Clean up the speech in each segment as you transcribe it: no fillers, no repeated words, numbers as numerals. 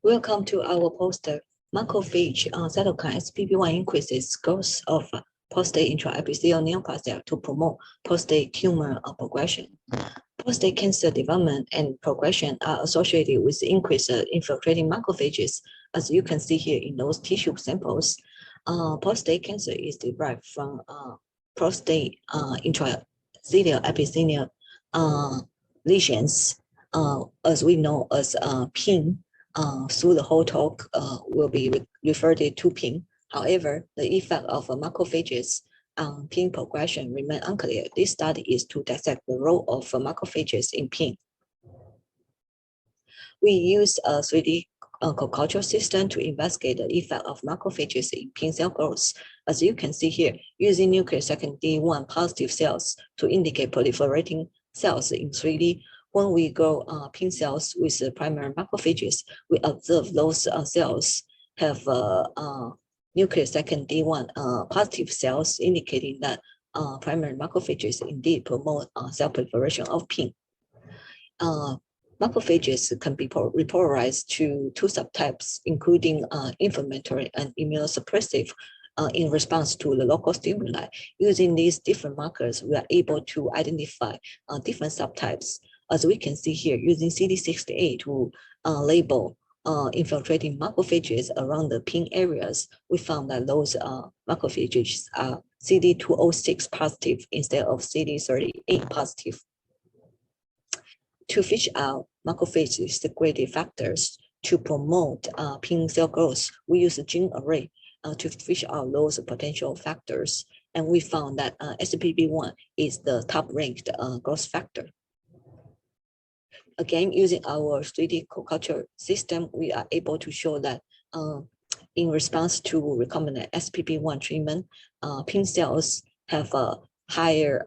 Welcome to our poster. Macrophage cytokine SPP1 increases growth of prostate intraepithelial neoplasia to promote prostate tumor progression. Prostate cancer development and progression are associated with increased infiltrating macrophages, as you can see here in those tissue samples. Prostate cancer is derived from prostate intraepithelial epithelial lesions, as we know as PIN. Through the whole talk will be referred to PIN. However, the effect of macrophages on PIN progression remain unclear. This study is to dissect the role of macrophages in PIN. We use a 3D culture system to investigate the effect of macrophages in PIN cell growth. As you can see here, using nuclear second D1 positive cells to indicate proliferating cells in 3D. When we grow PIN cells with primary macrophages, we observe those cells have nuclear second D1 positive cells, indicating that primary macrophages indeed promote cell proliferation of PIN. Macrophages can be repolarized to two subtypes, including inflammatory and immunosuppressive, in response to the local stimuli. Using these different markers, we are able to identify different subtypes. As we can see here, using CD68 to label infiltrating macrophages around the PIN areas, we found that those macrophages are CD206 positive instead of CD38 positive. To fish out macrophage-secreted factors to promote PIN cell growth, we use a gene array to fish out those potential factors. And we found that SPP1 is the top-ranked growth factor. Again, using our 3D culture system, we are able to show that in response to recombinant SPP1 treatment, PIN cells have higher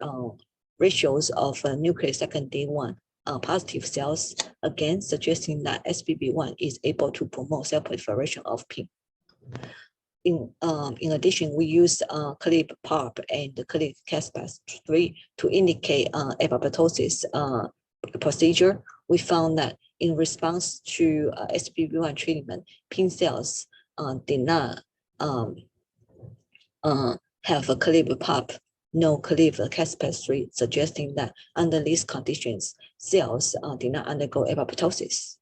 ratios of nuclear second D1 positive cells, again suggesting that SPP1 is able to promote cell proliferation of PIN. In addition, we use clip PARP and the clip Caspase-3 to indicate apoptosis procedure. We found that in response to SPP1 treatment, PIN cells did not have a clip PARP, no clip Caspase-3, suggesting that under these conditions, cells did not undergo apoptosis.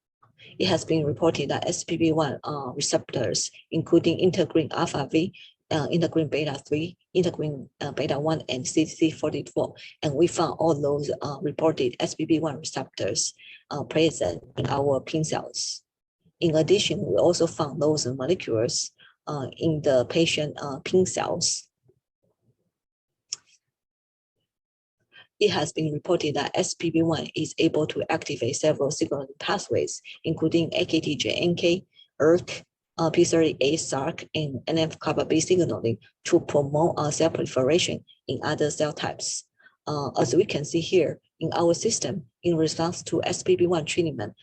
It has been reported that SPP1 receptors, including integrin alpha V, integrin beta 3, integrin beta 1, and CC44, and we found all those reported SPP1 receptors present in our PIN cells. In addition, we also found those molecules in the patient PIN cells. It has been reported that SPP1 is able to activate several signaling pathways, including AKT-JNK, ERK, P38, SRC, and NF-kappa B signaling to promote cell proliferation in other cell types. As we can see here in our system, in response to SPP1 treatment,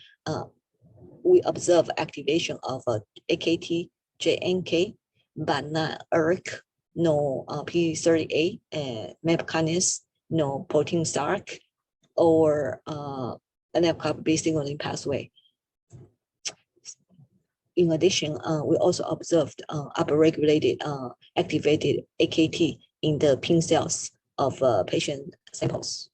we observe activation of AKT, JNK, but not ERK, no P38, MAP kinase, no protein SRC, or NF-kappa B signaling pathway. In addition, we also observed upregulated activated AKT in the PIN cells of patient samples.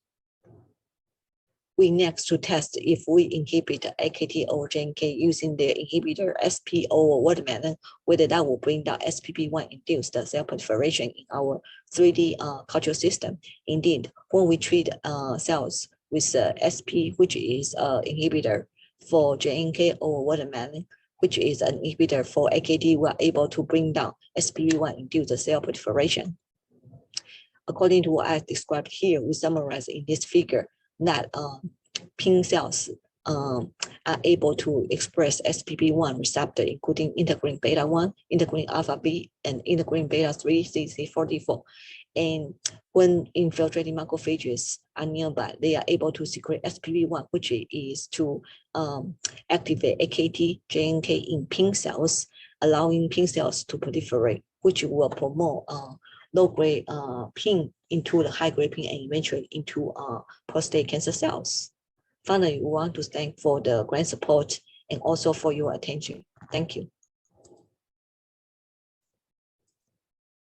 We next to test if we inhibit AKT or JNK using the inhibitor SP or watermelon, whether that will bring down SPP1 induced cell proliferation in our 3D culture system. Indeed, when we treat cells with SP, which is an inhibitor for JNK or watermelon, which is an inhibitor for AKT, we are able to bring down SPP1 induced cell proliferation. According to what I described here, we summarize in this figure that PIN cells are able to express SPP1 receptor, including integrin beta 1, integrin alpha B, and integrin beta 3, CC44. And when infiltrating macrophages are nearby, they are able to secrete SPP1, which is to activate AKT, JNK in PIN cells, allowing PIN cells to proliferate, which will promote low-grade PIN into the high-grade PIN and eventually into prostate cancer cells. Finally, we want to thank for the grant support and also for your attention. Thank you.